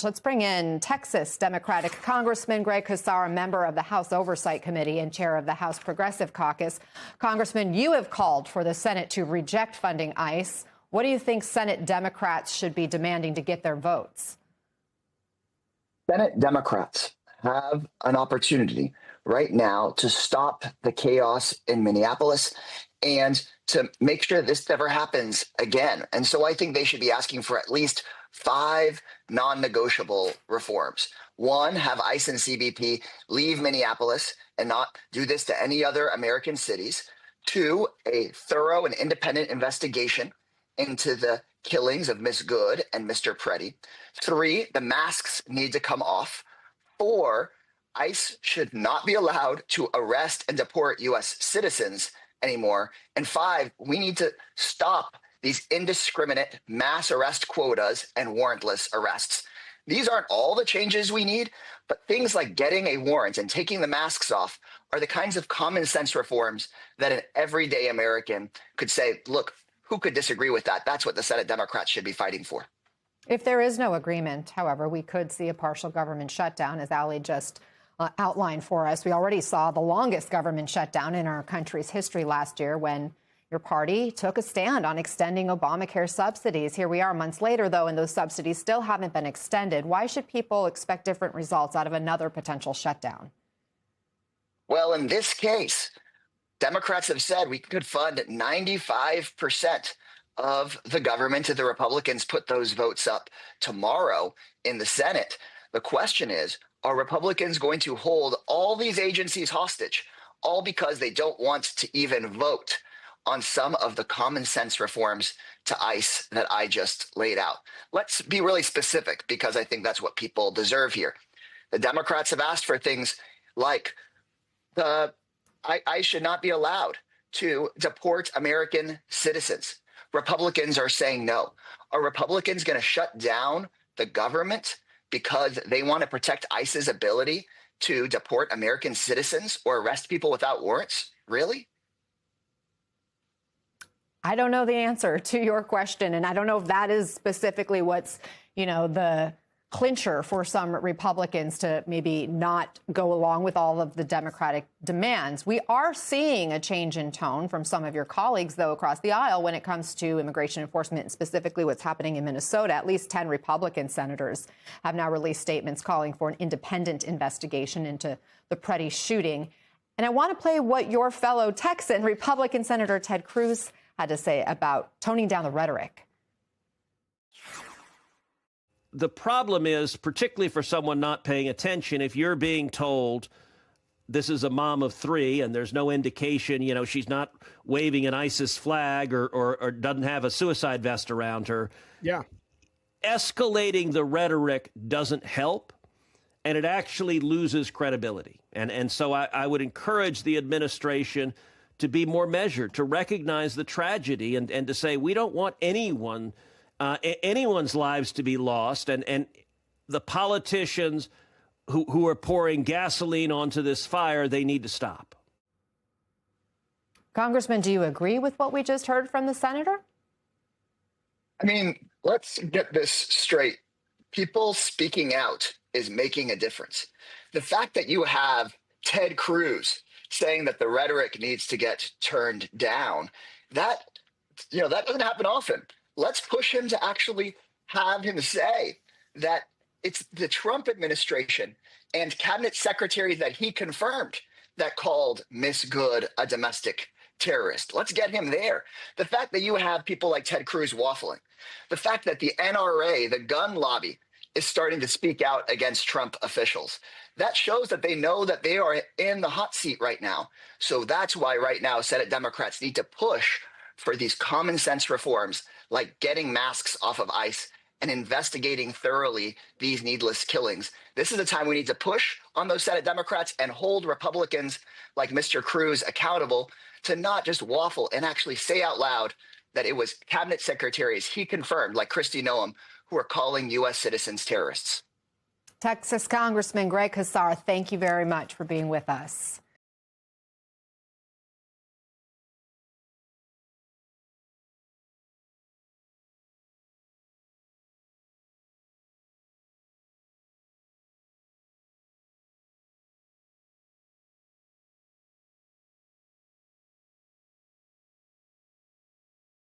Let's bring in Texas Democratic Congressman Greg Casar, a member of the House Oversight Committee and chair of the House Progressive Caucus. Congressman, you have called for the Senate to reject funding ICE. What do you think Senate Democrats should be demanding to get their votes? Senate Democrats have an opportunity right now to stop the chaos in Minneapolis and to make sure this never happens again. And so I think they should be asking for at least 5 non-negotiable reforms. 1, have ICE and CBP leave Minneapolis and not do this to any other American cities. 2, a thorough and independent investigation into the killings of Miss Good and Mr. Preddy. 3, the masks need to come off. 4, ICE should not be allowed to arrest and deport U.S. citizens anymore. And 5, we need to stop these indiscriminate mass arrest quotas and warrantless arrests. These aren't all the changes we need, but things like getting a warrant and taking the masks off are the kinds of common sense reforms that an everyday American could say, look, who could disagree with that? That's what the Senate Democrats should be fighting for. If there is no agreement, however, we could see a partial government shutdown, as Ali just outlined for us. We already saw the longest government shutdown in our country's history last year when your party took a stand on extending Obamacare subsidies. Here we are months later, though, and those subsidies still haven't been extended. Why should people expect different results out of another potential shutdown? Well, in this case, Democrats have said we could fund 95% of the government if the Republicans put those votes up tomorrow in the Senate. The question is, are Republicans going to hold all these agencies hostage, all because they don't want to even vote on some of the common sense reforms to ICE that I just laid out? Let's be really specific, because I think that's what people deserve here. The Democrats have asked for things like ICE should not be allowed to deport American citizens. Republicans are saying no. Are Republicans going to shut down the government because they want to protect ICE's ability to deport American citizens or arrest people without warrants? Really? I don't know the answer to your question, and I don't know if that is specifically what's, the clincher for some Republicans to maybe not go along with all of the Democratic demands. We are seeing a change in tone from some of your colleagues, though, across the aisle when it comes to immigration enforcement, and specifically what's happening in Minnesota. At least 10 Republican senators have now released statements calling for an independent investigation into the Preddy shooting. And I want to play what your fellow Texan, Republican Senator Ted Cruz, had to say about toning down the rhetoric. The problem is, particularly for someone not paying attention, if you're being told this is a mom of 3 and there's no indication, she's not waving an ISIS flag or doesn't have a suicide vest around her. Yeah. Escalating the rhetoric doesn't help, and it actually loses credibility. And so I would encourage the administration to be more measured, to recognize the tragedy and to say we don't want anyone's lives to be lost. And the politicians who are pouring gasoline onto this fire, they need to stop. Congressman, do you agree with what we just heard from the senator? I mean, let's get this straight. People speaking out is making a difference. The fact that you have Ted Cruz saying that the rhetoric needs to get turned down, that doesn't happen often. Let's push him to actually have him say that it's the Trump administration and cabinet secretaries that he confirmed that called Miss Good a domestic terrorist. Let's get him there. The fact that you have people like Ted Cruz waffling, the fact that the NRA, the gun lobby, is starting to speak out against Trump officials, that shows that they know that they are in the hot seat right now. So that's why right now Senate Democrats need to push for these common sense reforms, like getting masks off of ICE and investigating thoroughly these needless killings. This is the time we need to push on those Senate Democrats and hold Republicans like Mr. Cruz accountable to not just waffle and actually say out loud that it was cabinet secretaries he confirmed, like Kristi Noem, who are calling U.S. citizens terrorists. Texas Congressman Greg Casar, thank you very much for being with us.